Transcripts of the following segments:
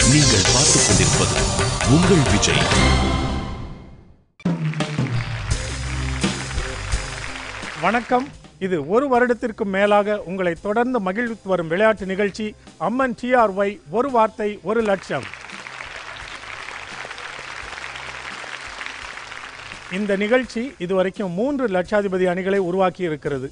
நீங்கள் பார்த்துக் கொண்டிருப்பது உங்கள் விஜய். வணக்கம். இது ஒரு வருடத்திற்கு மேலாக உங்களை தொடர்ந்து மகிழ்வித்து வரும் விளையாட்டு நிகழ்ச்சி அம்மன் TRY ஒரு வார்த்தை ஒரு லட்சம். இந்த நிகழ்ச்சி இதுவரைக்கும் 3 லட்சாதிபதி அணிகளை உருவாக்கி இருக்கிறது.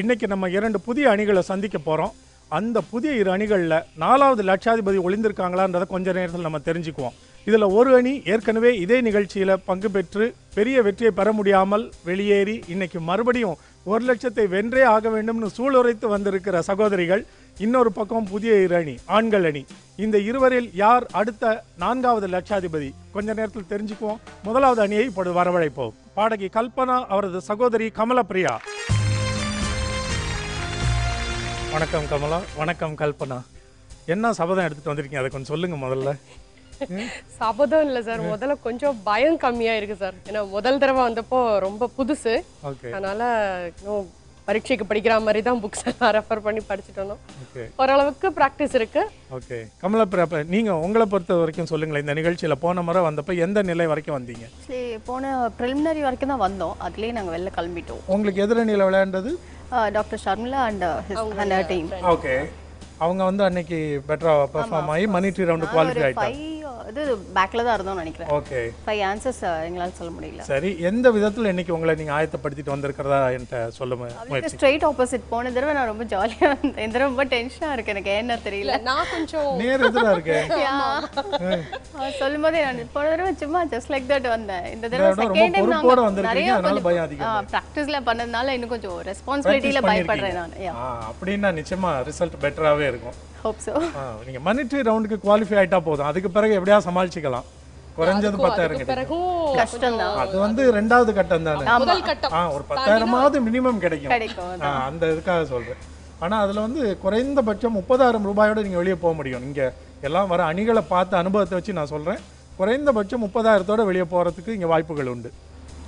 இன்னைக்கு நம்ம 2 புதிய அணிகளை சந்திக்க போறோம். அந்த புதிய 2 அணிகளில் 4வது லட்சாதிபதி ஒளிந்திருக்காங்களான்றதை கொஞ்ச நேரத்தில் நம்ம தெரிஞ்சுக்குவோம். இதில் ஒரு அணி ஏற்கனவே இதே நிகழ்ச்சியில் பங்கு பெற்று பெரிய வெற்றியை பெற முடியாமல் வெளியேறி இன்னைக்கு மறுபடியும் 1 லட்சத்தை வென்றே ஆக வேண்டும்னு சூளுரைத்து வந்திருக்கிற சகோதரிகள். இன்னொரு பக்கம் புதிய 2 அணி ஆண்கள் அணி. இந்த இருவரில் யார் அடுத்த 4வது லட்சாதிபதி கொஞ்ச நேரத்தில் தெரிஞ்சுக்குவோம். முதலாவது அணியை இப்பொழுது வரவழைப்போம். பாடகி கல்பனா, அவரது சகோதரி கமலப்பிரியா. வணக்கம் கமலா. வணக்கம் கல்பனா. என்ன சபதம் எடுத்துட்டு வந்திருக்கீங்க, அதை கொஞ்சம் சொல்லுங்க முதல்ல. சபதம் இல்லை சார், முதல்ல கொஞ்சம் பயம் கம்மியா இருக்கு சார். ஏன்னா முதல் தடவை வந்தப்போ ரொம்ப புதுசு, அதனால இன்னும் பரீட்சைக்கு படிக்கிற மாதிரி தான் புக்ஸ் எல்லாம் ரெஃபர் பண்ணி படிச்சுட்டு வந்தோம். ஓரளவுக்கு ப்ராக்டிஸ் இருக்கு. ஓகே கமலப்பிரியா, நீங்க உங்களை பொறுத்த வரைக்கும் சொல்லுங்களேன். இந்த நிகழ்ச்சியில போன முறை வந்தப்ப எந்த நிலை வரைக்கும் வந்தீங்க? போன ப்ரிலிமினரி வரைக்கும் தான் வந்தோம். அதுலேயே நாங்கள் வெளில கிளம்பிட்டோம். உங்களுக்கு எதிரணியில் விளையாண்டது doctor Sharmila and team. Okay, அவங்க வந்து அன்னைக்கு பெட்டரா பெர்ஃபார்ம் ஆகி மணி ட்ரீ ரவுண்ட் குவாலிஃபை ஆயிட்டாங்க. இது பேக்ல தான் இருந்தோம்னு நினைக்கிறேன். ஓகே, 5 ஆன்சர்ஸ் எங்களால சொல்ல முடியல. சரி, எந்த விதத்துல இன்னைக்கு உங்களை நீங்க ஆயத்தப்படுத்திட்டு வந்திருக்கிறதா என்கிட்ட சொல்லுங்க. அதுக்கு ஸ்ட்ரைட் ஆப்போசிட். போன தடவை நான் ரொம்ப ஜாலியா இருந்தேன், இந்த தடவை ரொம்ப டென்ஷனா இருக்கு. எனக்கு என்ன தெரியல, நான் கொஞ்சம் நேர் எதிரா இருக்கேன். சொல்லும்போதே நான் போன தடவை சும்மா ஜஸ்ட் லைக் தட் வந்தேன். இந்த தடவை செகண்ட் டைம் நான் நிறைய பிராக்டிஸ்ல பண்ணதுனால இன்னும் கொஞ்சம் ரெஸ்பான்சிபிலிட்டில பயப்படுறேன் நான். அப்படின்னா நிச்சயமா ரிசல்ட் பெட்டராவே இருக்கும். Hope so. நீங்க மணி ட்ரீ ரவுண்டுக்கு குவாலிஃபை ஆயிட்டா போதும். அதுக்கு பிறகு எப்படியா சமாளிச்சுக்கலாம். குறைஞ்சது 10,000 கஷ்டம் தான். அது வந்து 2வது கட்டம் தானே. ஒரு 10,000 மினிமம் கிடைக்கும். அந்த இதுக்காக சொல்றேன். ஆனா அதுல வந்து குறைந்தபட்சம் 30,000 ரூபாயோட நீங்க வெளியே போக முடியும். நீங்க எல்லாம் வர அணிகளை பார்த்து அனுபவத்தை வச்சு நான் சொல்றேன். குறைந்தபட்சம் 30,000தோட வெளியே போறதுக்கு இங்க வாய்ப்புகள் உண்டு.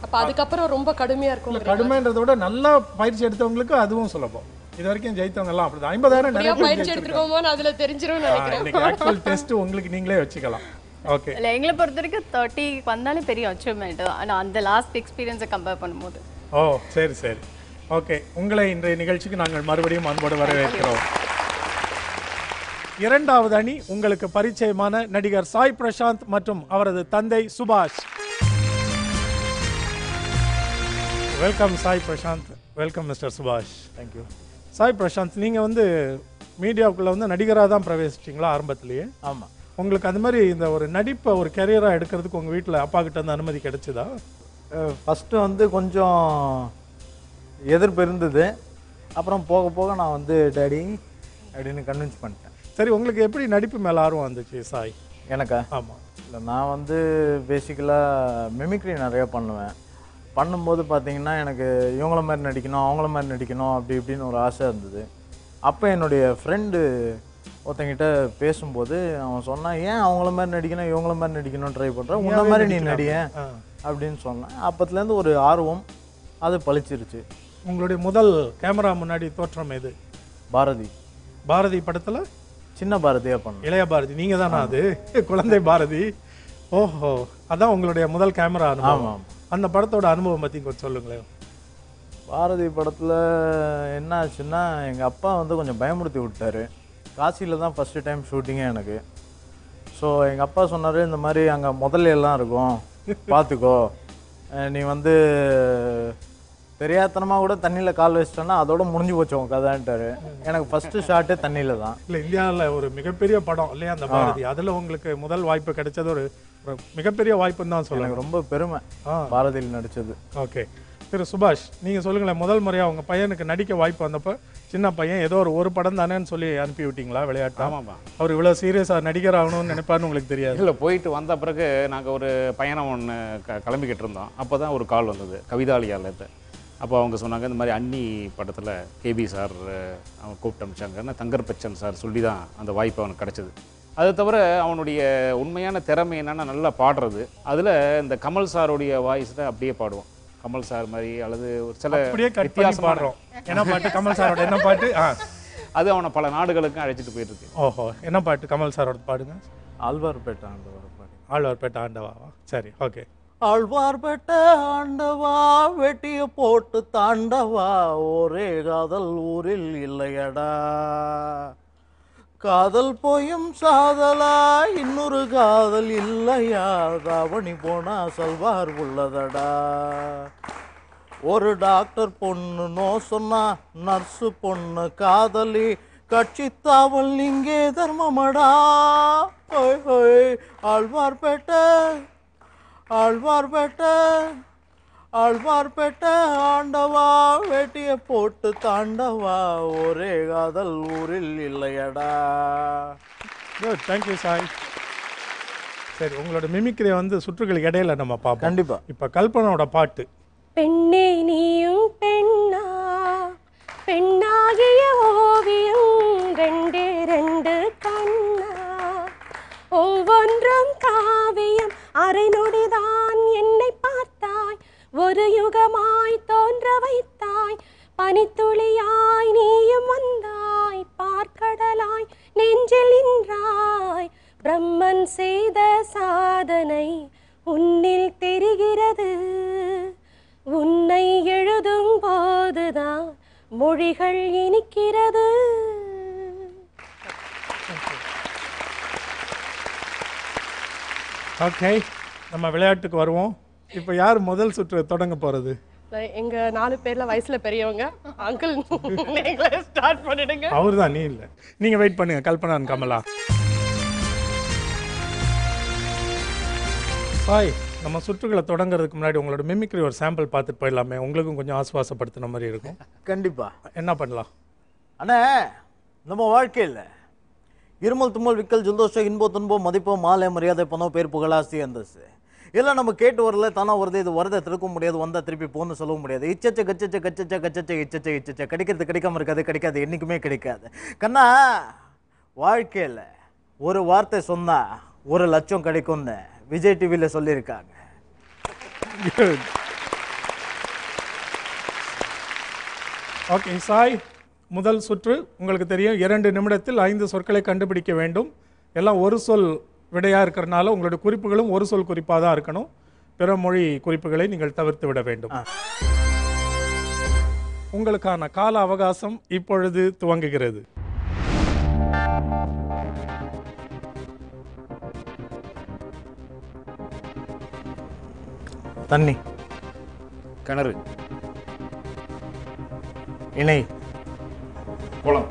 அப்ப அதுக்கப்புறம் ரொம்ப கடுமையா இருக்கும். கடுமைன்றதை விட நல்லா பயிற்சி எடுத்தவங்களுக்கு அதுவும் சுலபம். இது வரைக்கும் ஜெயித்தவங்க எல்லாம் அப்படிதான் 50,000 நிறைய பயிற்சி எடுத்துருக்கோம். அதுல தெரிஞ்சிரும் நினைக்கிறேன். இன்னைக்கு ஆக்சுவல் டெஸ்ட் உங்களுக்கு நீங்களே வச்சுக்கலாம். ஓகே, இல்ல எங்களை பொறுத்த வரைக்கும் 30 வந்தாலே பெரிய அச்சீவ்மெண்ட். ஆனா அந்த லாஸ்ட் எக்ஸ்பீரியன்ஸை கம்பேர் பண்ணும்போது சரி சரி. ஓகே, உங்களை இன்றைய நிகழ்ச்சிக்கு நாங்கள் மறுபடியும் அன்போடு வரவேற்கிறோம். 2வது அணி உங்களுக்கு பரிச்சயமான நடிகர் சாய் பிரசாந்த் மற்றும் அவரது தந்தை சுபாஷ். Welcome Sai Prashanth. Welcome mister சுபாஷ். தேங்க்யூ. சாய் பிரசாந்த், நீங்கள் வந்து மீடியாவுக்குள்ளே வந்து நடிகராக தான் பிரவேசிச்சிங்களா ஆரம்பத்திலேயே? ஆமாம். உங்களுக்கு அது மாதிரி இந்த ஒரு நடிப்பை ஒரு கெரியராக எடுக்கிறதுக்கு உங்கள் வீட்டில் அப்பா கிட்ட இருந்து அனுமதி கிடைச்சதா? ஃபஸ்ட்டு வந்து கொஞ்சம் எதிர்ப்பு இருந்தது. அப்புறம் போக போக நான் வந்து டேடி அப்படின்னு கன்வின்ஸ் பண்ணிட்டேன். சரி, உங்களுக்கு எப்படி நடிப்பு மேலே ஆர்வம் வந்துச்சு சாய்? எனக்கா? ஆமாம். இல்லை, நான் வந்து பேசிக்கலாக மிமிக்ரி நிறையா பண்ணுவேன். பண்ணும்போது பார்த்தீங்கன்னா எனக்கு இவங்கள மாதிரி நடிக்கணும், அவங்கள மாதிரி நடிக்கணும், அப்படி இப்படின்னு ஒரு ஆசை இருந்தது. அப்போ என்னுடைய ஃப்ரெண்டு ஒருத்தங்கிட்ட பேசும்போது அவன் சொன்னான், ஏன் அவங்கள மாதிரி நடிக்கணும் இவங்கள மாதிரி நடிக்கணும் ட்ரை பண்ணுறேன், உன்ன மாதிரி நீ நடிய அப்படின்னு சொன்னேன். அப்போத்துலேருந்து ஒரு ஆர்வம் அது பழிச்சிருச்சு. உங்களுடைய முதல் கேமரா முன்னாடி தோற்றம் எது? பாரதி. பாரதி படத்தில் சின்ன பாரதியாக பண்ணேன். இளைய பாரதி நீங்கள் தானே? அது குழந்தை பாரதி. ஓஹோ, அதான் உங்களுடைய முதல் கேமரா அனுபவம். ஆமாம். அந்த படத்தோட அனுபவம் பற்றி கொஞ்சம் சொல்லுங்களேன். பாரதி படத்தில் என்ன ஆச்சுன்னா, எங்கள் அப்பா வந்து கொஞ்சம் பயமுறுத்தி விட்டார். காசியில் தான் ஃபஸ்ட்டு டைம் ஷூட்டிங்கே எனக்கு. ஸோ எங்கள் அப்பா சொன்னார், இந்த மாதிரி அங்கே முதல்ல எல்லாம் இருக்கும், பார்த்துக்கோ, நீ வந்து தெரியாதனமாக கூட தண்ணியில் கால் வச்சிட்டோன்னா அதோட முடிஞ்சு போச்சு உன் கதான்ட்டார். எனக்கு ஃபஸ்ட்டு ஷார்ட்டே தண்ணியில் தான். இல்லை, இந்தியாவில் ஒரு மிகப்பெரிய படம் இல்லையா அந்த பாரதி? அதில் உங்களுக்கு முதல் வாய்ப்பு கிடைச்சது ஒரு மிகப்பெரிய வாய்ப்புன்னு தான் சொல்லுங்கள். எனக்கு ரொம்ப பெருமை பாரதியில் நடித்தது. ஓகே, திரு சுபாஷ், நீங்கள் சொல்லுங்களேன். முதல் முறையாக உங்கள் பையனுக்கு நடிக்க வாய்ப்பு வந்தப்போ, சின்ன பையன் ஏதோ ஒரு படம் தானேன்னு சொல்லி அனுப்பி விட்டீங்களா விளையாட்டு? ஆமாம்மா. அவர் இவ்வளோ சீரியஸாக நடிகர் ஆகணும்னு நினைப்பாருன்னு உங்களுக்கு தெரியாது? இல்லை, போயிட்டு வந்த பிறகு நாங்கள் ஒரு பயணம் ஒன்று கிளம்பிக்கிட்டு இருந்தோம். அப்போ தான் ஒரு கால் வந்தது கவிதாலயாலேருந்து. அப்போ அவங்க சொன்னாங்க, இந்த மாதிரி அன்னி படத்தில் கேபி சார் அவங்க கூப்பிட்டு அனுப்பிச்சாங்கன்னா தங்கர் பச்சன் சார் சொல்லி தான் அந்த வாய்ப்பு அவனுக்கு கிடச்சிது. அது தவிர அவனுடைய உண்மையான திறமை என்னென்னா நல்லா பாடுறது. அதில் இந்த கமல் சாருடைய வாய்ஸில் அப்படியே பாடுவான். கமல் சார் மாதிரி அல்லது ஒரு சில வித்தியாசம் பாடுறோம். என்ன பாட்டு கமல் சாரோட? என்ன பாட்டு? அது அவனை பல நாடுகளுக்கும் அழைச்சிட்டு போயிட்டு இருக்கு. ஓஹோ, என்ன பாட்டு கமல் சாரோட பாடுங்க. ஆழ்வார்பேட்டை ஆண்டவா பாடி. ஆழ்வார்பேட்டை ஆண்டவாவா? சரி, ஓகே. ஆழ்வார்பேட்டை ஆண்டவா வெட்டிய போட்டு தாண்டவா, ஒரே காதல் ஊரில் இல்லையடா, காதல் போயும் சாதலா இன்னொரு காதல் இல்லையா, ராவணி போனா சல்வார் உள்ளதடா, ஒரு டாக்டர் பொண்ணு நோ சொன்னா நர்ஸு பொண்ணு காதலி, கட்சி தாவல் இங்கே தர்மமடா, ஆழ்வார்பேட்டை ஆழ்வார்பேட்டை ஆழ்வார்பேட்டை ஆண்டவா வேட்டிய போட்டு தாண்டவா, ஒரே காதல் ஊரில் இல்லையடா. Good, thank you Sai. சரி, உங்களோட மிமிக்ரி வந்து சுற்றுகளுக்கு இடையில நம்ம பார்ப்போம். கண்டிப்பா. இப்போ கல்பனாவோட பாட்டு. பெண்ணே நீயும் பெண்ணா, பெண்ணாகிய ஓவியம் ரெண்டே ரெண்டு கண்ணா, ஒவ்வொன்றும் காவியம், அரை நொடிதான் என்னை பார்த்தாய், ஒரு யுகமாய் தோன்ற வைத்தாய், பனித்துளியாய் நீயும் வந்தாய், பார்க்கடலாய் நெஞ்சில் நின்றாய், பிரம்மன் செய்த சாதனை உன்னில் தெரிகிறது, உன்னை எழுதும் போதுதான் மொழிகள் இனிக்கிறது. ஓகே, நம்ம விளையாட்டுக்கு வருவோம். இப்போ யார் முதல் சுற்று தொடங்க போறது? எங்க 4 பேர்ல வயசுல பெரியவங்க. அங்கிள் நீங்களே ஸ்டார்ட் பண்ணிடுங்க. அவர்தான், நீ இல்ல. நீங்க வெயிட் பண்ணுங்க. கல்பனா and கமலா. சாய், நம்ம சுற்றுகளை தொடங்குறதுக்கு முன்னாடி உங்களோட மிமிக்ரி ஒரு சாம்பிள் பார்த்துட்டு போயிடலாமே, உங்களுக்கும் கொஞ்சம் ஆசுவாசப்படுத்தின மாதிரி இருக்கும். கண்டிப்பா. என்ன பண்ணலாம்? அண்ணே, நம்ம வாழ்க்கையில் இருமல் தும்மல் விக்கல் ஜலதோஷம் இன்போ துன்பம் மதிப்போ மாலை மரியாதை பணம் பேர் புகழாசி அந்தஸ்து இதெல்லாம் நம்ம கேட்டு வரல, தானே வருது. இது வரதை திருக்க முடியாது, வந்தால் திருப்பி போன்னு சொல்ல முடியாது. இச்சச்ச கச்சச்ச கச்சச்ச கச்சச்ச இச்சச்ச இச்சச்ச கிடைக்கிறது கிடைக்காம இருக்காது, கிடைக்காது, என்றைக்குமே கிடைக்காது. கண்ணா, வாழ்க்கையில் ஒரு வார்த்தை சொன்னா 1 லட்சம் கிடைக்கும்னு விஜய் டிவியில் சொல்லியிருக்காங்க. ஓகே சாய், முதல் சுற்று உங்களுக்கு தெரியும். 2 நிமிடத்தில் 5 சொற்களை கண்டுபிடிக்க வேண்டும். எல்லாம் ஒரு சொல் விடையாக இருக்கிறனால உங்களுடைய குறிப்புகளும் ஒரு சொல் குறிப்பாக தான் இருக்கணும். பிற மொழி குறிப்புகளை நீங்கள் தவிர்த்து விட வேண்டும். உங்களுக்கான கால அவகாசம் இப்பொழுது துவங்குகிறது. தண்ணி, கிணறு, இணை, குளம்.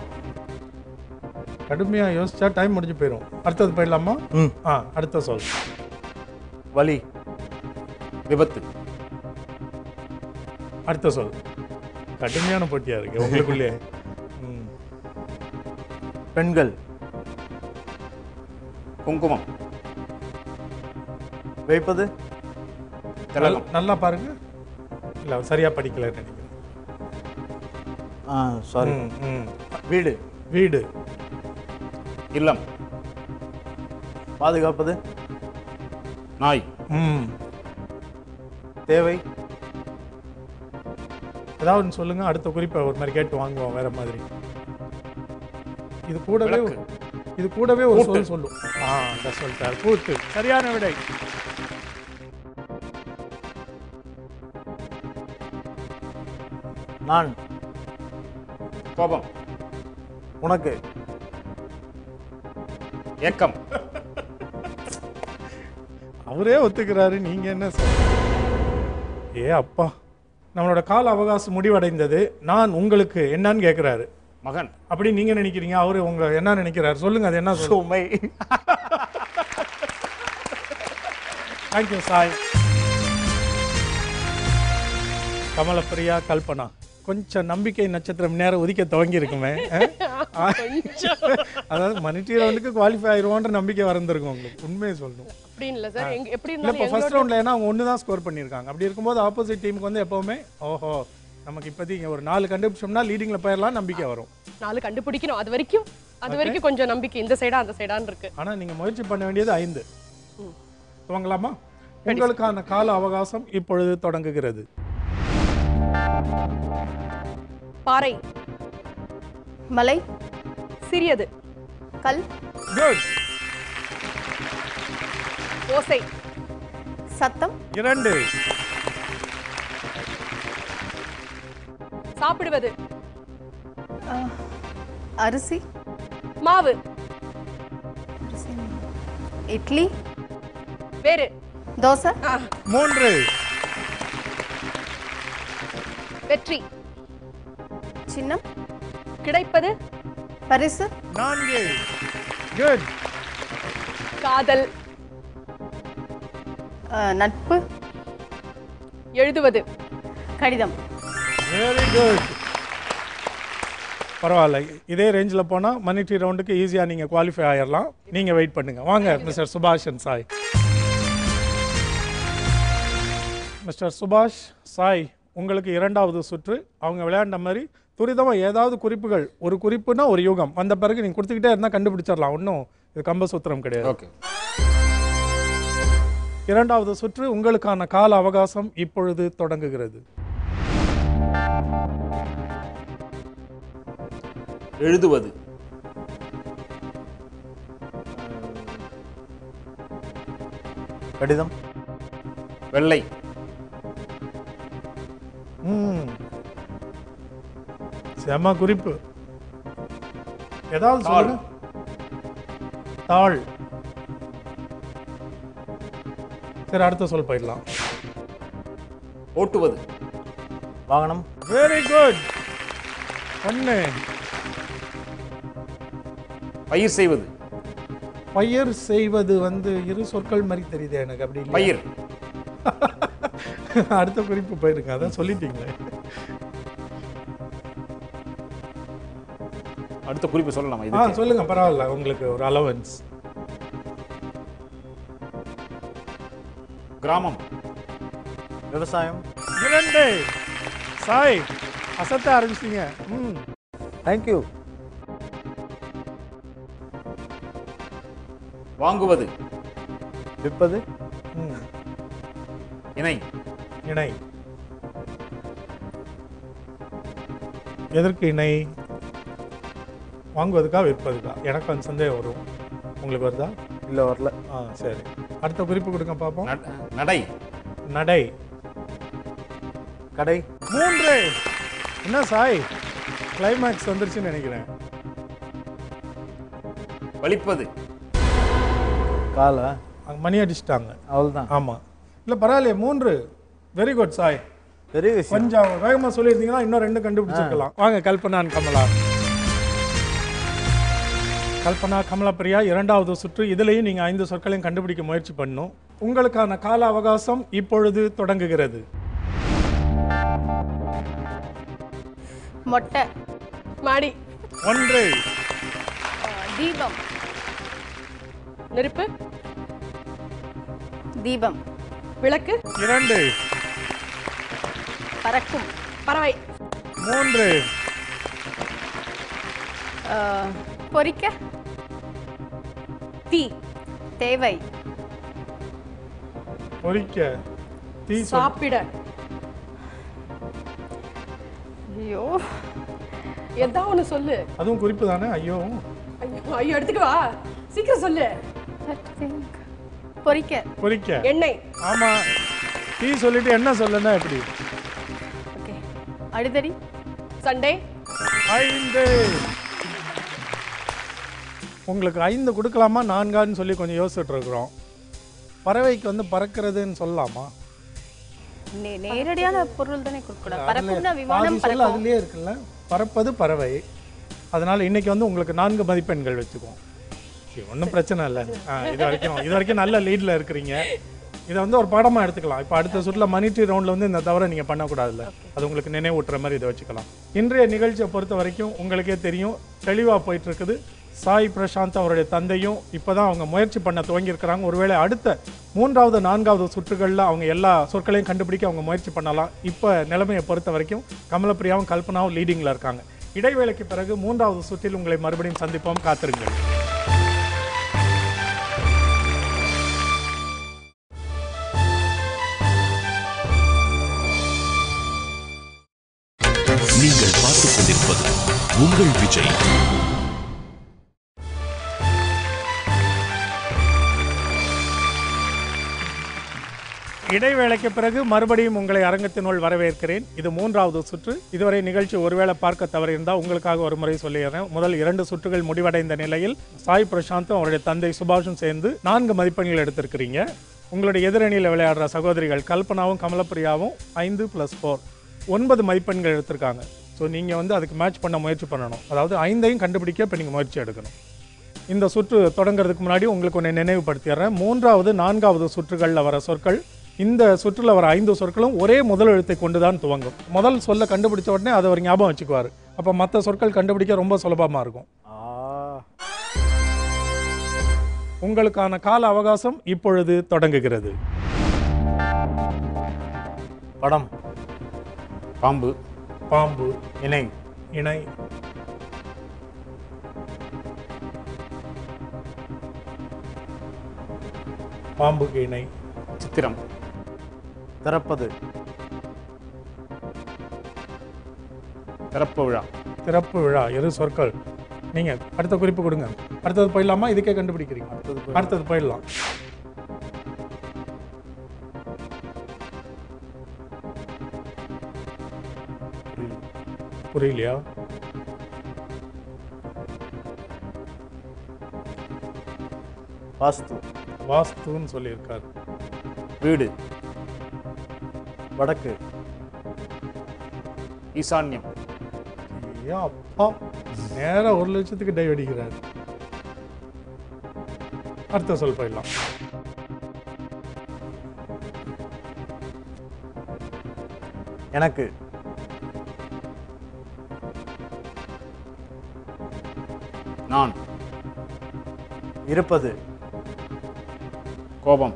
கடுமையாக யோசிச்சா டைம் முடிஞ்சு போயிடும். அடுத்தது போயிடலாமா? அடுத்த சொல். வலி, விபத்து. அடுத்த சொல். கடுமையான போட்டியா இருக்கு உங்களுக்குள்ளே. பெண்கள், குங்குமம், வைப்பது, நல்லா பாருங்க. இல்லை, சரியா படிக்கல நினைக்கிறேன். சாரி. வீடு, வீடு, இல்லம், பாதுகாப்பது, நாய், தேவை. ஏதாவது சொல்லுங்க. அடுத்த குறிப்பை ஒரு மாதிரி கேட்டு வாங்குவோம் வேற மாதிரி. இது கூடவே ஒரு சொல் சொல்லும். சொல்லிட்டார், கூட்டு. சரியான விடை. நான், கோபம், உனக்கு, ஏக்கம். அவரே ஒத்துக்கிறாரு, நீங்க என்ன ஏ அப்பா. நம்மளோட கால அவகாசம் முடிவடைந்தது. நான் உங்களுக்கு என்னன்னு கேட்கிறாரு. மகன். அப்படி நீங்க நினைக்கிறீங்க, அவரு உங்க என்ன நினைக்கிறாரு சொல்லுங்க. அது என்ன? சுமை. தேங்க்யூ சாய். கமலப்பிரியா, கல்பனா, கொஞ்சம் நம்பிக்கை நட்சத்திரம் நேரம் ஒதுக்க துவங்கி இருக்குமே. அதாவது மனித ரவுண்டுக்கு குவாலிஃபை ஆயிருவோன்ற நம்பிக்கை வரந்திருக்கும் உங்களுக்கு. உண்மையை சொல்லணும். இப்போ ஃபர்ஸ்ட் ரவுண்ட்ல ஏன்னா அவங்க 1 தான் ஸ்கோர் பண்ணியிருக்காங்க. அப்படி இருக்கும்போது ஆப்போசிட் டீமுக்கு வந்து எப்பவுமே ஓஹோ நமக்கு இப்போதைக்கு ஒரு 4 கண்டுபிடிச்சோம்னா லீடிங்ல போயிடலாம் நம்பிக்கை வரும். 4 கண்டுபிடிக்கணும். அது வரைக்கும் கொஞ்சம் நம்பிக்கை இந்த சைடா அந்த சைடான்னு இருக்கு. ஆனா நீங்க முயற்சி பண்ண வேண்டியது 5. துவங்கலாமா? உங்களுக்கான கால அவகாசம் இப்பொழுது தொடங்குகிறது. பாறை, மலை, சிறியது, கல், குட். ஓசை. சத்தம். 2. சாப்பிடுவது. அரிசி. மாவு. இட்லி. வேறு. தோசை. 3. வெற்றி. சின்னம். கிடைப்பது. பரிசு. 4. குட். காதல். நட்பு. எழுதுவது. கடிதம். Very good. பரவாயில்ல, இதே ரேஞ்சில் போனால் மணி ட்ரீ ரவுண்டுக்கு ஈஸியாக நீங்கள் குவாலிஃபை ஆயிடலாம். நீங்கள் வெயிட் பண்ணுங்கள். வாங்க மிஸ்டர் சுபாஷ் அண்ட் சாய். மிஸ்டர் சுபாஷ், சாய், உங்களுக்கு 2வது சுற்று. அவங்க விளையாண்ட மாதிரி துரிதமாக ஏதாவது குறிப்புகள், ஒரு குறிப்புனா ஒரு யூகம் வந்த பிறகு நீங்கள் கொடுத்துக்கிட்டே இருந்தால் கண்டுபிடிச்சிடலாம். ஒன்றும் இது கம்பசூத்திரம் கிடையாது. ஓகே. 2வது சுற்று. உங்களுக்கான கால அவகாசம் இப்பொழுது தொடங்குகிறது. எழுதுவது. கடிதம். வெள்ளை. செம குறிப்பு. ஏதாவது சொல்லுங்க. தாள். சரி, அடுத்த சொல் போயிடலாம். ஓட்டுவது. வாகனம். Very good. 1. பயிர் செய்வது. பயிர் செய்வது இரு சொற்கள் மாதிரி தெரியுது எனக்கு. அப்படி இல்லை. பயிர். அடுத்த குறிப்பு போயிடுங்க. அதான் சொல்லிட்டீங்களே. அடுத்த குறிப்பு சொல்லலாமா? இது சொல்லுங்க, பரவாயில்ல, உங்களுக்கு ஒரு அலவன்ஸ். கிராமம். விவசாயம். 2. சாய், அசத்த ஆரம்பிச்சிட்டீங்க. தேங்க்யூ. வாங்குவது. விற்பது. இணை. இணை. எதற்கு இணை? வாங்குவதுக்கா விற்பதுக்கா? எனக்கு சந்தேகம் வரும். உங்களுக்கு வருதா? இல்லை, வரல. சரி, அடுத்த குறிப்பு கொடுங்க பார்ப்போம். நடை. நடை. கடை. 3. என்ன சாய், கிளைமேக்ஸ் வந்துருச்சுன்னு நினைக்கிறேன். வலிப்பது. காலை. மணி அடிச்சிட்டாங்க. அவ்வளோதான். ஆமாம். இல்லை, பரவாயில்லையே. 3. Very good Sai. பெரிய விஷயம். கொஞ்சம் வேகமாக சொல்லியிருந்தீங்கன்னா இன்னும் 2 கண்டுபிடிச்சிருக்கலாம். வாங்க கல்பனா அண்ட் கமலா. கல்பனா, கமலா பிரியா, 2வது சுற்று. இதுலேயும் நீங்கள் 5 சொற்களையும் கண்டுபிடிக்க முயற்சி பண்ணணும். உங்களுக்கான கால அவகாசம் இப்பொழுது தொடங்குகிறது. மொட்டை. மாடி. 1. தீபம். நெருப்பு. தீபம். விளக்கு. 2. பறக்கும். பறவை. 3. பொரிக்க. தீ. தேவை. பொரிக்க. தீ. சாப்பிட. ஐயோ, ஏதா ஒன்று சொல்லு. அதுவும் குறிப்பு தானே? ஐயோ ஐயோ, எடுத்துக்கவா, சீக்கிரம் சொல்லு. பொரிக்க. பொரிக்க. எண்ணெய். ஆமா. டீ சொல்லிட்டு என்ன சொல்லுன்னா எப்படி? ஓகே. அடிதடி. சண்டே. 5. உங்களுக்கு 5 கொடுக்கலாமா 4ன்னு சொல்லி கொஞ்சம் யோசிச்சுட்டு இருக்கிறோம். பறவைக்கு பறக்கிறதுன்னு சொல்லலாமா? நேரடியான பொருள் தானே கொடுக்கணும். பறக்கும்னா விமானம் பறக்கும். அதுலயே இருக்குல்ல, பறப்பது பறவை. அதனால இன்னைக்கு உங்களுக்கு 4 மதிப்பெண்கள் வச்சுக்குவோம். ஒன்றும் பிரச்சனை இல்லை. இது வரைக்கும் நல்ல லீடில் இருக்கிறீங்க. இதை ஒரு பாடமாக எடுத்துக்கலாம். இப்போ அடுத்த சுற்றில் மணி ட்ரீ ரவுண்டில் இந்த தவிர நீங்கள் பண்ணக்கூடாதுல்ல, அது உங்களுக்கு நினைவூட்டுற மாதிரி இதை வச்சுக்கலாம். இன்றைய நிகழ்ச்சியை பொறுத்த வரைக்கும் உங்களுக்கே தெரியும், தெளிவாக போயிட்டுருக்குது. சாய் பிரசாந்த் அவருடைய தந்தையும் இப்போ தான் அவங்க முயற்சி பண்ண துவங்கியிருக்கிறாங்க. ஒருவேளை அடுத்த 3வது 4வது சுற்றுகளில் அவங்க எல்லா சொற்களையும் கண்டுபிடிக்க அவங்க முயற்சி பண்ணலாம். இப்போ நிலைமையை பொறுத்த வரைக்கும் கமலப்பிரியாவும் கல்பனாவும் லீடிங்கில் இருக்காங்க. இடைவேளைக்கு பிறகு 3வது சுற்றில் உங்களை மறுபடியும் சந்திப்போம். காத்திருங்கள். நீங்கள் பார்த்துக் கொண்டிருப்பது உங்கள் விஜய். இடைவேளைக்கு பிறகு மறுபடியும் உங்களை அரங்கத்தினுள் வரவேற்கிறேன். இது 3வது சுற்று. இதுவரை நிகழ்ச்சி ஒருவேளை பார்க்க தவறியிருந்தால் உங்களுக்காக ஒரு முறை சொல்லிடுறேன். முதல் 2 சுற்றுகள் முடிவடைந்த நிலையில் சாய் பிரசாந்தும் அவருடைய தந்தை சுபாஷும் சேர்ந்து 4 மதிப்பெண்கள் எடுத்திருக்கிறீங்க. உங்களுடைய எதிரணியில் விளையாடுற சகோதரிகள் கல்பனாவும் கமலப்பிரியாவும் 5+4 9 மதிப்பெண்கள் எடுத்திருக்காங்க. ஸோ நீங்கள் அதுக்கு மேட்ச் பண்ண முயற்சி பண்ணணும். அதாவது 5ஐயும் கண்டுபிடிக்க இப்போ நீங்கள் முயற்சி எடுக்கணும். இந்த சுற்று தொடங்குறதுக்கு முன்னாடி உங்களுக்கு ஒன்று நினைவுபடுத்திடுறேன். 3வது 4வது சுற்றுகளில் வர சொற்கள், இந்த சுற்றில் வர 5 சொற்களும் ஒரே முதல் எழுத்தை கொண்டு தான் துவங்கும். முதல் சொல்ல கண்டுபிடிச்ச உடனே அதை ஒரு ஞாபகம் வச்சுக்குவார். அப்போ மற்ற சொற்கள் கண்டுபிடிக்க ரொம்ப சுலபமாக இருக்கும். உங்களுக்கான கால அவகாசம் இப்பொழுது தொடங்குகிறது. படம், பாம்பு, பாம்பு, இணை, இணை, பாம்புக்கு இணை, சித்திரம், திறப்பது, திறப்பு விழா, திறப்பு விழா. எது சொற்கள்? நீங்கள் அடுத்த குறிப்பு கொடுங்க. அடுத்தது போயிடலாமா? இதுக்கே கண்டுபிடிக்கிறீங்க. அடுத்தது போயிடலாம். புரியலையா? வாஸ்து, வாஸ்துன்னு சொல்லியிருக்காரு. வீடு, வடக்கு, ஈசான்யம், ஐயா அப்பா, நேராக 1 லட்சத்துக்கு டை அடிக்கிறார். அடுத்த சொல் போயிடலாம். எனக்கு, நான், இருப்பது, கோபம்,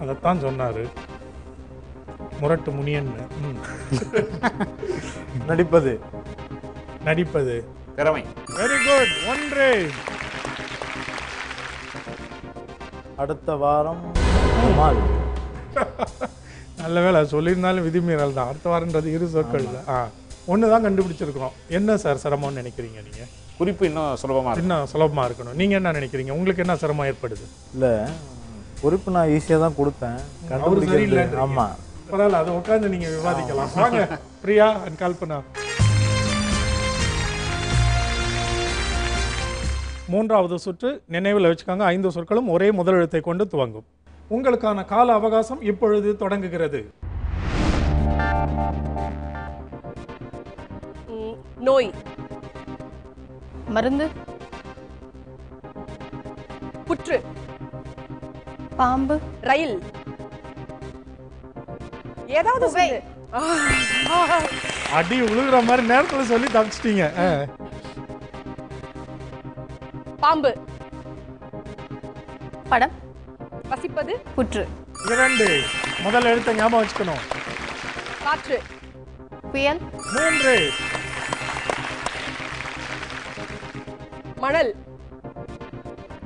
அதைத்தான் சொன்னார் முரட்டு முனியன்னு. நடிப்பது, நடிப்பது, திறமை. Very good. 1. அடுத்த வாரம் அம்மாள். நல்ல வேலை சொல்லியிருந்தாலும் விதிமீறல் தான். அடுத்த வாரன்றது 2 சொற்கள். 1 தான் கண்டுபிடிச்சிருக்கிறோம். என்ன சார் சிரமம்னு நினைக்கிறீங்க நீங்கள்? குறிப்பு இன்னும் சுலபமாக இருக்கும். இன்னும் சுலபமாக இருக்கணும். நீங்கள் என்ன நினைக்கிறீங்க? உங்களுக்கு என்ன சிரமம் ஏற்படுது? இல்லை, குறிப்பு நான் ஈஸியாக தான் கொடுத்தேன். அவரு சரியில்லைன்றீங்க. ஆமாம், பரவாயில்ல, அதை உட்காந்து நீங்கள் விவாதிக்கலாம். வாங்க பிரியா அண்ட் கல்பனா. 3வது சுற்று நினைவில் வச்சுக்காங்க. 5 சொற்களும் ஒரே முதல் எழுத்தை கொண்டு துவங்கும். உங்களுக்கான கால அவகாசம் இப்பொழுது தொடங்குகிறது. நோய், மருந்து, புற்று, பாம்பு, ரயில், ஏதாவது சொல்லு. அடி உழுகுற மாதிரி நேரத்தில் சொல்லி தப்பிச்சிட்டீங்க. பாம்பு, படம், வசிப்பது, புற்று, 2 முதல் எழுத்தை ஞாபகம் வச்சுக்கணும். காற்று, புயல், 3 மணல்,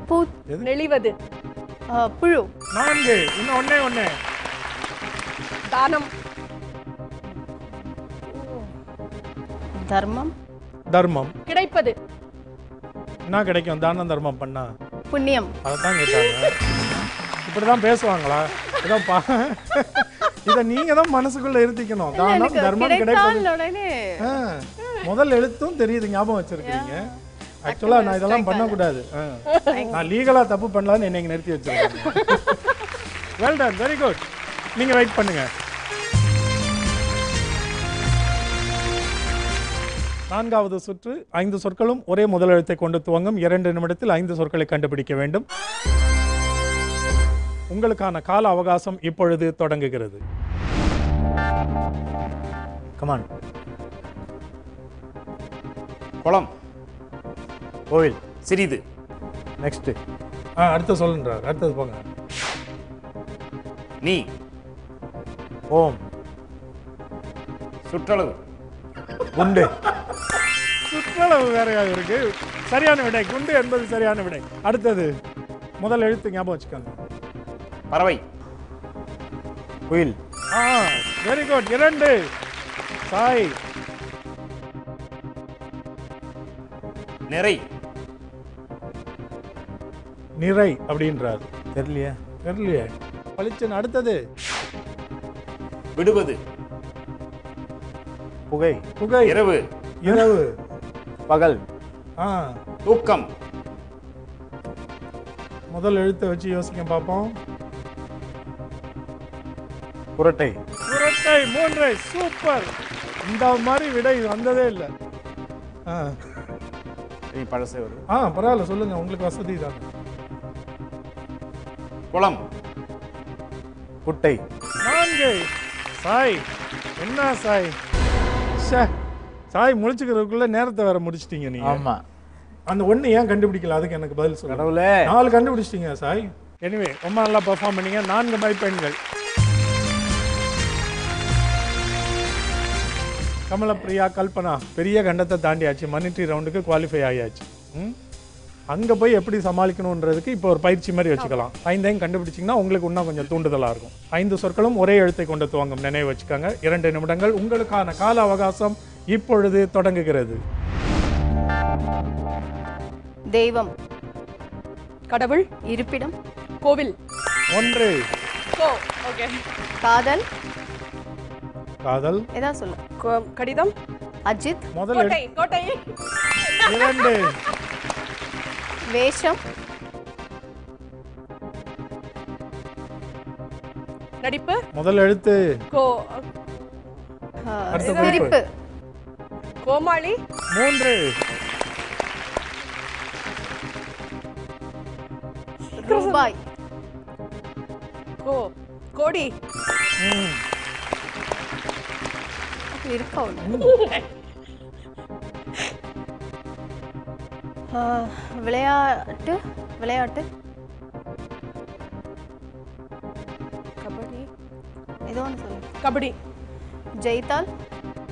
பூ, நெளிவது, புழு, 4 இன்னும் ஒண்ணே. தானம், தர்மம், தர்மம். கிடைப்பது, என்ன கிடைக்கும் தானம் தர்மம் பண்ணா? புண்ணியம். அதைத்தான் கேட்டாங்க. இப்படிதான் பேசுவாங்களா? இதை நீங்க தான் மனசுக்குள்ள இருத்திக்கணும். தானம் தர்மம் கிடைப்பது. முதல் எழுத்தும் தெரியுது, ஞாபகம் வச்சிருக்கீங்க. ஆக்சுவலா நான் இதெல்லாம் பண்ணக்கூடாது. நான் லீகலா தப்பு பண்ணலான்னு என்னை நிறுத்தி வச்சிருக்கேன். Well done, very good. நீங்க வெயிட் பண்ணுங்க. 4வது சுற்று. 5 சொற்களும் ஒரே முதல் எழுத்தை கொண்டு துவங்கும். 2 நிமிடத்தில் 5 சொற்களை கண்டுபிடிக்க வேண்டும். உங்களுக்கான கால அவகாசம் இப்பொழுது தொடங்குகிறது. கமான். குளம், கோவில், சிறிது, நெக்ஸ்ட். அடுத்து சொல்லுன்றார். அடுத்தது போங்க. நீ, ஓம், சுற்றளவு, குண்டு, சுற்றளவு வேறையாக இருக்கு. சரியான விடை. குண்டு என்பது சரியான விடை. அடுத்தது முதல் எழுத்து ஞாபகம் வச்சுக்கோங்க. பறவை, குயில், வெரி குட். 2 சாய். நிறை, நிறை அப்படின்றார். தெரியலையே. தெரியலையே. பளிச்சுன்னு அடுத்தது விடுவது, புகை, புகை, இரவு, இரவு, பகல், தூக்கம். முதல் எழுத்தை வச்சு யோசிக்க பார்ப்போம். குரட்டை, குரட்டை. 3. சூப்பர். இந்த மாதிரி விடை வந்ததே இல்லை. பழசே வருது. பரவாயில்ல, சொல்லுங்க, உங்களுக்கு வசதி தான். குளம், குட்டை. 4. சாய். என்ன சாய்? சாய் முழிச்சுக்கிறதுக்குள்ள நேரத்தை வேற முடிச்சிட்டீங்க நீங்க. ஆமா. அந்த ஒண்ணு ஏன் கண்டுபிடிக்கல, அதுக்கு எனக்கு பதில் சொல்லுங்க. கடவுளே. 4 கண்டுபிடிச்சிட்டீங்க சாய். எனிவே ரொம்ப நல்லா பெர்ஃபார்ம் பண்ணீங்க. 4 மதிப்பெண்கள். கமலப்பிரியா, கல்பனா பெரிய கண்டத்தை தாண்டியாச்சு, மனிட்ரி ரவுண்டுக்கு குவாலிஃபை ஆகியாச்சு. அங்கே போய் எப்படி சமாளிக்கணுன்றதுக்கு இப்போ ஒரு பயிற்சி மாதிரி வச்சுக்கலாம். 5 கண்டுபிடிச்சிங்கன்னா உங்களுக்கு இன்னும் கொஞ்சம் தூண்டுதலாக இருக்கும். 5 சொற்களும் ஒரே எழுத்தை கொண்டு துவங்கும், நினைவு வச்சுக்கோங்க. 2 நிமிடங்கள் உங்களுக்கான கால அவகாசம் இப்பொழுது தொடங்குகிறது. தெய்வம், கடவுள், இருப்பிடம், கோவில். 1. ஓகே. காதல், காதல். ஏதாவது சொல்லு. கடிதம், அஜித், முதல் கோட்டை, கோட்டை. 2. வேஷம், நடிப்பு, முதல் எழுத்து. அடுத்த சிரிப்பு, கோமாளி. 3. ரூபாய், கோடி. இருக்கா விளையாட்டு, விளையாட்டு, கபடி, ஏதோ ஒன்று சொல்லு. கபடி. ஜெயித்தால்,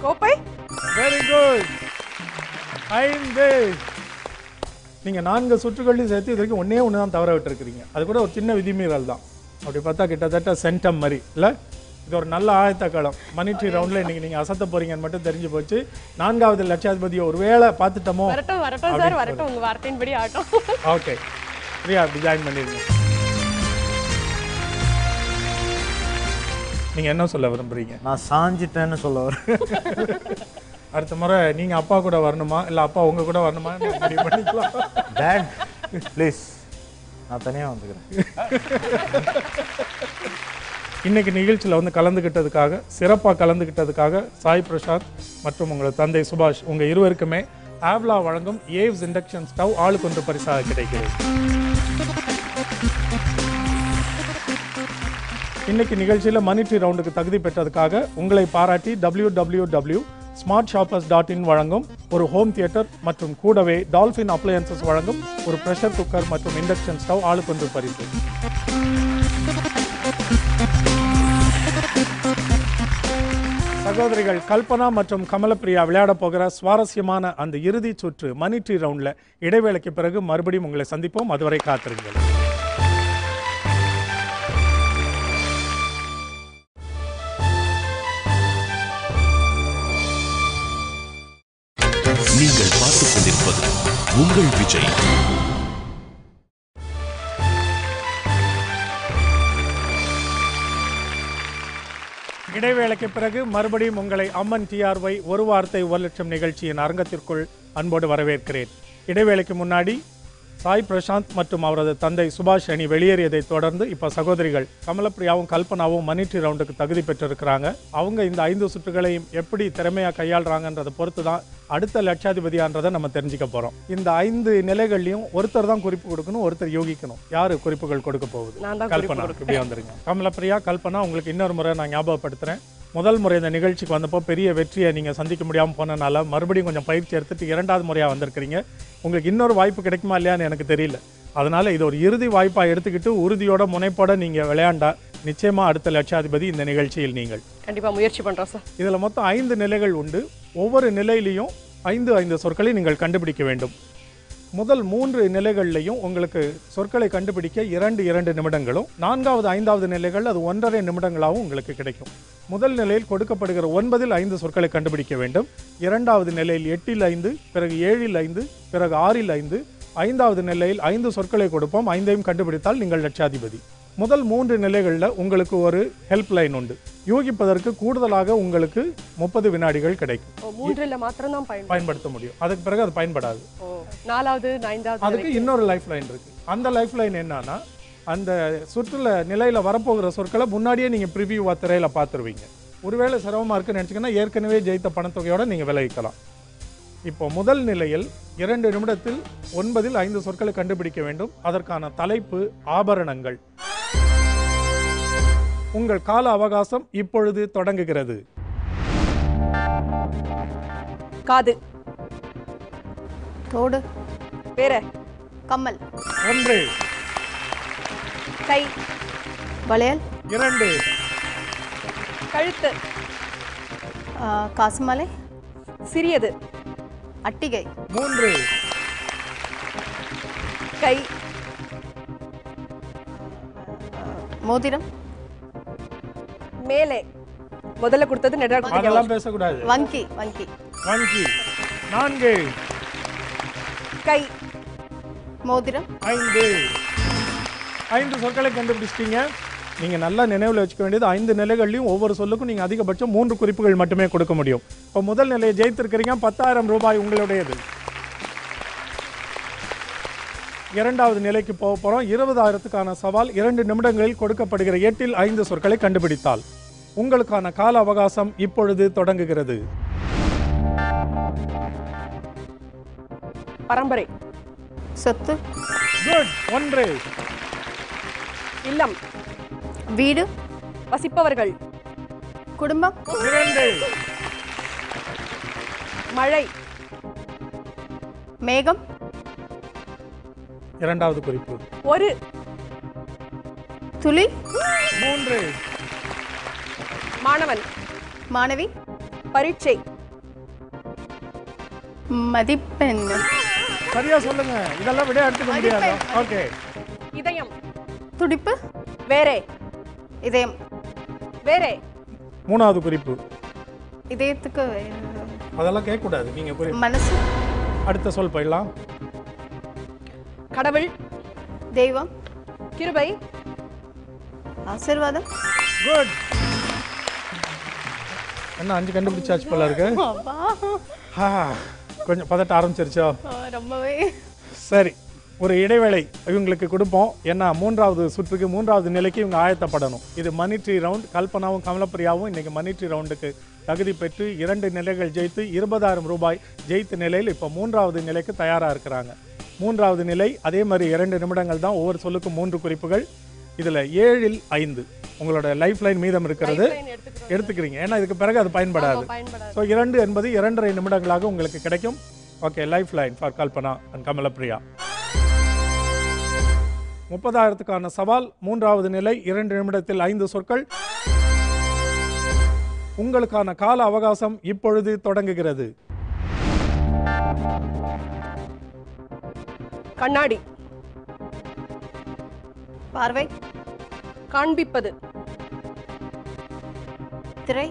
கோப்பை. Very good. 5. நீங்கள் 4 சுற்றுகளையும் சேர்த்து இது வரைக்கும் ஒன்றே ஒன்று தான் தவற விட்டுருக்கிறீங்க. அது கூட ஒரு சின்ன விதிமீறல் தான். அப்படி பார்த்தா கிட்டத்தட்ட சென்டம் மாதிரி இல்லை. இது ஒரு நல்ல ஆயத்த களம். மனிட்ரி ரவுண்டில் இன்றைக்கி நீங்கள் அசத்த போகிறீங்கன்னு மட்டும் தெரிஞ்சு போச்சு. 4வது லட்சாதிபதியை ஒரு வேளை பார்த்துட்டோமோ. வரட்டும் வரட்டும் சார், வரட்டும், உங்கள் வார்த்தையின்படி ஆட்டம். ஓகே, பிரியா அப்படி ஜாயின் பண்ணிடுங்க. நீங்கள் என்ன சொல்ல விரும்புகிறீங்க? நான் சாஞ்சிட்டேன்னு சொல்ல வரேன். அடுத்த முறை நீங்கள் அப்பா கூட வரணுமா இல்லை அப்பா உங்கள் கூட வரணுமா முடிவு பண்ணிக்கலாம். டேட் ப்ளீஸ், நான் தனியாக வந்துக்கிறேன். இன்னைக்கு நிகழ்ச்சியில் வந்து கலந்துக்கிட்டதுக்காக, சிறப்பாக கலந்துக்கிட்டதுக்காக சாய் பிரசாத் மற்றும் உங்களோட தந்தை சுபாஷ் உங்கள் இருவருக்குமே ஆவ்லா வழங்கும் ஏவ்ஸ் இண்டக்ஷன் ஸ்டவ் ஆளுக்கொன்று பரிசாக கிடைக்கிறது. இன்னைக்கு நிகழ்ச்சியில் மனிட்ரி ரவுண்டுக்கு தகுதி பெற்றதுக்காக உங்களை பாராட்டி www.smartshoppers.in வழங்கும் ஒரு ஹோம் தியேட்டர் மற்றும் கூடவே டால்ஃபின் அப்ளையன்சஸ் வழங்கும் ஒரு ப்ரெஷர் குக்கர் மற்றும் இண்டக்ஷன் ஸ்டவ் ஆளுக்கொன்று பரிசு. சகோதரிகள் கல்பனா மற்றும் கமலப்பிரியா விளையாட போகிற சுவாரஸ்யமான அந்த இறுதி சுற்று மனிட்ரி ரவுண்ட்ல இடைவேளைக்கு பிறகு மறுபடியும் உங்களை சந்திப்போம். அதுவரை காத்திருங்கள். நீங்கள் பார்த்துக் கொண்டிருப்பது உங்கள் விஜய். இடைவேளைக்கு பிறகு மறுபடியும் உங்களை அம்மன் TRY ஒரு வார்த்தை 1 லட்சம் நிகழ்ச்சியின் அரங்கத்திற்குள் அன்போடு வரவேற்கிறேன். இடைவேளைக்கு முன்னாடி சாய் பிரசாந்த் மற்றும் அவரது தந்தை சுபாஷ் அணி வெளியேறியதை தொடர்ந்து இப்போ சகோதரிகள் கமலப்பிரியாவும் கல்பனாவும் மனிட்ரி ரவுண்டுக்கு தகுதி பெற்றிருக்கிறாங்க. அவங்க இந்த 5 சுற்றுகளையும் எப்படி திறமையாக கையாளுறாங்கன்றதை பொறுத்து தான் அடுத்த லட்சாதிபதியான்றதை நம்ம தெரிஞ்சுக்க போகிறோம். இந்த 5 நிலைகள்லையும் ஒருத்தர் தான் குறிப்பு கொடுக்கணும், ஒருத்தர் யோகிக்கணும். யாரு குறிப்புகள் கொடுக்க போகுது? கல்பனா, இப்படி வந்துருங்க. கமலப்பிரியா, கல்பனா, உங்களுக்கு இன்னொரு முறை நான் ஞாபகப்படுத்துகிறேன். முதல் முறை இந்த நிகழ்ச்சிக்கு வந்தப்போ பெரிய வெற்றியை நீங்கள் சந்திக்க முடியாமல் போனனால மறுபடியும் கொஞ்சம் பயிற்சி எடுத்துட்டு 2வது முறையாக வந்திருக்கிறீங்க. உங்களுக்கு இன்னொரு வாய்ப்பு கிடைக்குமா இல்லையான்னு எனக்கு தெரியல. அதனால் இது ஒரு இறுதி வாய்ப்பாக எடுத்துக்கிட்டு உறுதியோட முனைப்போட நீங்கள் விளையாண்டா நிச்சயமாக அடுத்த லட்சாதிபதி இந்த நிகழ்ச்சியில் நீங்கள். கண்டிப்பாக முயற்சி பண்ணுறோம் சார். இதில் மொத்தம் 5 நிலைகள் உண்டு. ஒவ்வொரு நிலையிலையும் 5 சொற்களை நீங்கள் கண்டுபிடிக்க வேண்டும். முதல் 3 நிலைகள்லையும் உங்களுக்கு சொற்களை கண்டுபிடிக்க 2 நிமிடங்களும், 4வது 5வது நிலைகள் அது 1.5 நிமிடங்களாகவும் உங்களுக்கு கிடைக்கும். முதல் நிலையில் கொடுக்கப்படுகிற 9ல் 5 சொற்களை கண்டுபிடிக்க வேண்டும். 2வது நிலையில் 8ல் 5, பிறகு 7ல் 5, பிறகு 6ல் 5, ஐந்தாவது நிலையில் 5 சொற்களை கொடுப்போம். 5ஐயும் கண்டுபிடித்தால் நீங்கள் லட்சாதிபதி. முதல் 3 நிலைகளில் உங்களுக்கு ஒரு ஹெல்ப் லைன் உண்டு. யூகிப்பதற்கு கூடுதலாக உங்களுக்கு 30 வினாடிகள் கிடைக்கும். 3ல மாத்திரம் தான் பயன்படுத்த முடியும். அதுக்கு பிறகு அது பயன்படாது. 4வது 5வது அதுக்கு இன்னொரு லைஃப் லைன் இருக்கு. அந்த லைஃப் லைன் என்னன்னா, அந்த சுற்றுல நிலையில வரப்போகிற சொற்களை முன்னாடியே நீங்க ப்ரிவியூவா திரையில பார்த்துருவீங்க. ஒருவேளை சிரமமா இருக்குன்னு நினைச்சீங்கன்னா ஏற்கனவே ஜெயித்த பணத்தொகையோட நீங்க விளைவிக்கலாம். இப்போ முதல் நிலையில் 2 நிமிடத்தில் 9ல் 5 சொற்களை கண்டுபிடிக்க வேண்டும். அதற்கான தலைப்பு ஆபரணங்கள். உங்கள் கால அவகாசம் இப்பொழுது தொடங்குகிறது. காது, தோடு, வேற, கம்மல், 1, கை, வளையல், 2, கழுத்து, காசு மாலை, சிறியது, அட்டிகை, 3, கை, மோதிரம், மேலே. முதல்ல கொடுத்தது நெடா கொடுத்தீங்க. அதெல்லாம் பேசக்கூடாது. வங்கி, வங்கி, வங்கி, 4, கை, மோதிரம், 5 சொற்களை கண்டுபிடிச்சிட்டீங்க. நீங்க நல்லா நினைவில் வச்சுக்க வேண்டியது 5 நிலைகள்லையும் ஒவ்வொரு சொல்லுக்கும் நீங்க அதிகபட்சம் 3 குறிப்புகள் மட்டுமே கொடுக்க முடியும். இப்போ முதல் நிலையை ஜெயித்திருக்கிறீங்க. 10,000 ரூபாய் உங்களுடையது. இரண்டாவது நிலைக்கு போக போறோம். 20,000க்கான சவால் 2 நிமிடங்களில் கொடுக்கப்படுகிற 8ல் 5 சொற்களை கண்டுபிடித்தால் உங்களுக்கான கால அவகாசம் இப்பொழுது தொடங்குகிறது. பரம்பரை, சொத்து, குட். 1, இல்லம், வீடு, வசிப்பவர்கள், குடும்பம், 2, மழை, மேகம், இரண்டாவது குறிப்பு. ஒரு, துளி, 3, மாணவன், மாணவி, பரீட்சை, மதிப்பெண், சரியா சொல்லுங்க. இதெல்லாம் விட எடுத்துக்க முடியாது. ஓகே. இதயம், துடிப்பு, வேறே, இதயம், வேறே, மூணாவது குறிப்பு. இதயத்துக்கு அதெல்லாம் கேட்க கூடாது. நீங்க குறிப்பு. மனசு, அடுத்த சொல் போயிடலாம். கடவுள், தெய்வம், கிருபை, ஆசீர்வாதம், குட். என்ன 5 கண்டுபிடிச்சாச்சு போல இருக்கு. கொஞ்சம் பதட்ட ஆரம்பிச்சிருச்சோ? ரொம்பவே. சரி, ஒரு இடைவேளை இவங்களுக்கு கொடுப்போம். ஏன்னா 3வது சுற்றுக்கு 3வது நிலைக்கு இவங்க ஆயத்தப்படணும். இது மணி ட்ரீ ரவுண்ட். கல்பனாவும் கமலப்பிரியாவும் இன்னைக்கு மணி ட்ரீ ரவுண்டுக்கு தகுதி பெற்று 2 நிலைகள் ஜெயித்து 20,000 ரூபாய் ஜெயித்த நிலையில் இப்போ 3வது நிலைக்கு தயாராக இருக்கிறாங்க. 3வது நிலை அதே மாதிரி 2 நிமிடங்கள் தான். ஒவ்வொரு சொல்லுக்கும் 3 குறிப்புகள். இதில் 7ல் 5 உங்களோட லைஃப் லைன் மீதம் இருக்கிறது எடுத்துக்கிறீங்க. ஏன்னா இதுக்கு பிறகு அது பயன்படாது. ஸோ 2 என்பது 2.5 நிமிடங்களாக உங்களுக்கு கிடைக்கும். Okay, life line for Kalpana and Kamalapriya. 30,000க்கான சவால். 3வது நிலை 2 நிமிடத்தில் 5 சொற்கள். உங்களுக்கான கால அவகாசம் இப்பொழுது தொடங்குகிறது. கண்ணாடி, பார்வை, காண்பிப்பது, திரை,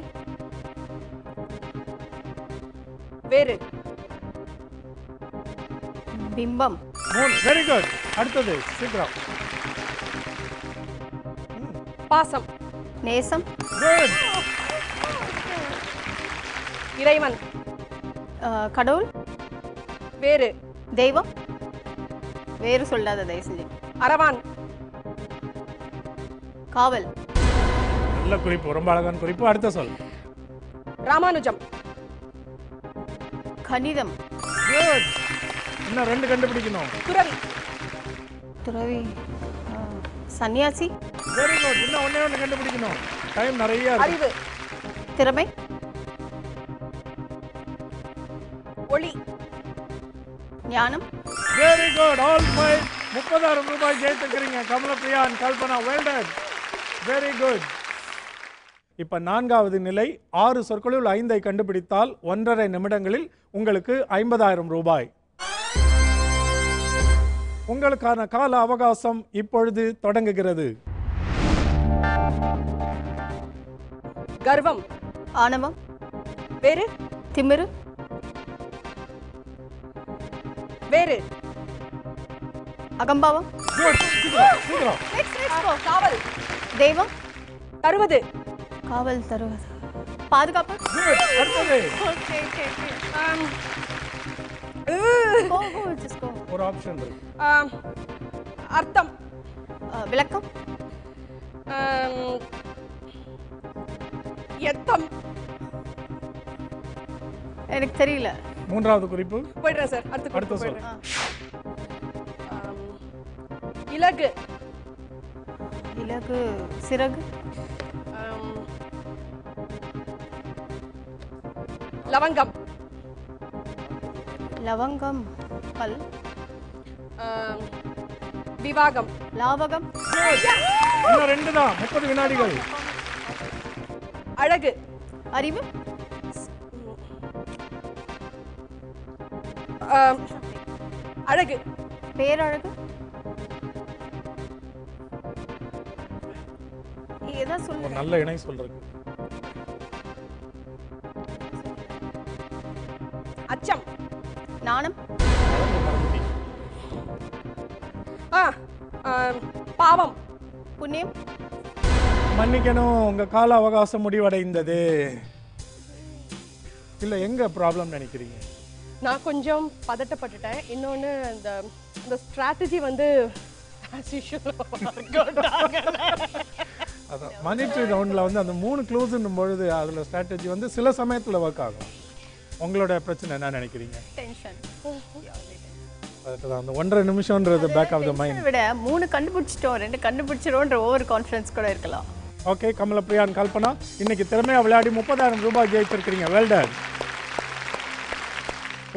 வேறு, பிம்பம், வெரி குட். அடுத்தது சீக்கிரம். பாசம், நேசம், குட். இறைவன், கடவுள், வேறு, தெய்வம், வேறு சொல்லாத தயவு செஞ்சு, அரவான், காவல், நல்ல குறிப்பு, ரொம்ப அழகான குறிப்பு. அடுத்த சொல். ராமானுஜம், கணிதம், குட். இன்னும் 2 கண்டுபிடிக்கணும். துறவி, துறவி, சன்னியாசி, வெரி குட். இன்னும் 1 கண்டுபிடிக்கணும். டைம் நிறைய இருக்கு. அறிவு, திறமை, ஒளி, ஞானம். Very good. ஆல் 5 30,000 ரூபாய் ஜெயித்திருக்கிறீங்க Kamalapriya and Kalpana. Well done. Very good. இப்போ 4வது நிலை 6 சொற்களுள் 5ஐ கண்டுபிடித்தால் 1.5 நிமிடங்களில் உங்களுக்கு 50,000 ரூபாய். உங்களுக்கான கால அவகாசம் இப்பொழுது தொடங்குகிறது. கர்வம், ஆணவம், வேறு, திமிரு, வேறு, அகம்பாவம். சீக்கிரம். Let's go. காவல். தெய்வம். தருவது. காவல் தருவது. பாதுகாப்பு. அடுத்தது. Okay. Go, just go. ஒரு ஆப்ஷன் இருக்கு. அர்த்தம். விளக்கம். எத்தம். எனக்கு தெரியல. மூன்றாவது குறிப்பு. போயிடுறேன் சார். அடுத்த அடுத்த சொல். போயிடுறேன். இலகு. இலகு. சிறகு. லவங்கம். லவங்கம். பல். விவாகம். லாவகம். இன்னும் 2 தான். 30 வினாடிகள். அழகு. அறிவு. அழகு. பேரழகு. ஏதா சொல்லு. ஒரு நல்ல இணை சொல்றது. அச்சம். நாணம். பாவம். புண்ணியம். மன்னிக்கணும், உங்க கால அவகாசம் முடிவடைந்தது. இல்ல எங்க ப்ராப்ளம் நினைக்கிறீங்க? நான் கொஞ்சம் பதட்டப்பட்டுட்டேன். இன்னொன்று இந்த ஸ்ட்ராட்டஜி வந்து அதான் மானிட்டரி ரவுண்டில் வந்து அந்த 3 க்ளூஸ்ன்னும் பொழுது அதில் ஸ்ட்ராட்டஜி வந்து சில சமயத்தில் ஒர்க் ஆகும். உங்களோட பிரச்சனை என்ன நினைக்கிறீங்க? டென்ஷன். அதுதான் அந்த 1.5 நிமிஷம்ன்றது பேக் ஆஃப் த மைண்ட் விட 3 கண்டுபிடிச்சிட்டோம், 2 கண்டுபிடிச்சிரோன்ற ஓவர் கான்ஃபிடன்ஸ் கூட இருக்கலாம். ஓகே, கமலப்பிரியான் கல்பனா இன்னைக்கு திறமையாக விளையாடி 30,000 ரூபாய் ஜெயிச்சிருக்கிறீங்க. வெல்டன்.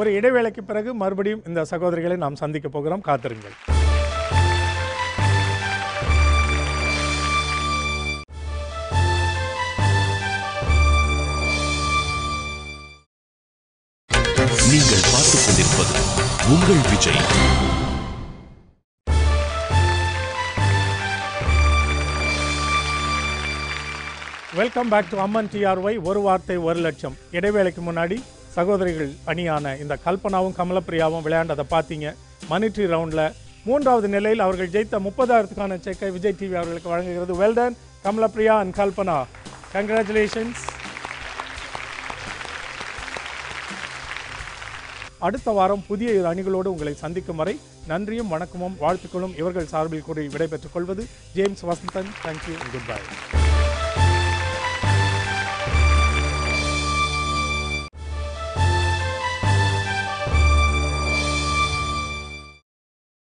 ஒரு இடைவேளைக்கு பிறகு மறுபடியும் இந்த சகோதரிகளை நாம் சந்திக்க போகிறோம். காத்திருங்கள். நீங்கள் பார்த்துக் கொண்டிருப்பது உங்கள் Vijay. Welcome back to Amman டிஆர்ஒய். ஒரு வார்த்தை 1 லட்சம். இடைவேளைக்கு முன்னாடி சகோதரிகள் அணியான இந்த கல்பனாவும் கமலப்பிரியாவும் விளையாண்டதை பார்த்தீங்க. மானிட்டரி ரவுண்டில் 3வது நிலையில் அவர்கள் ஜெயித்த 30,000க்கான செக்கை விஜய் டிவி அவர்களுக்கு வழங்குகிறது. Well done Kamalapriya and Kalpana, congratulations. அடுத்த வாரம் புதிய அணிகளோடு உங்களை சந்திக்கும் வரை நன்றியும் வணக்கமும் வாழ்த்துக்களும் இவர்கள் சார்பில் கூறி விடைபெற்றுக் கொள்வது James Vasanthan. Thank you, good bye.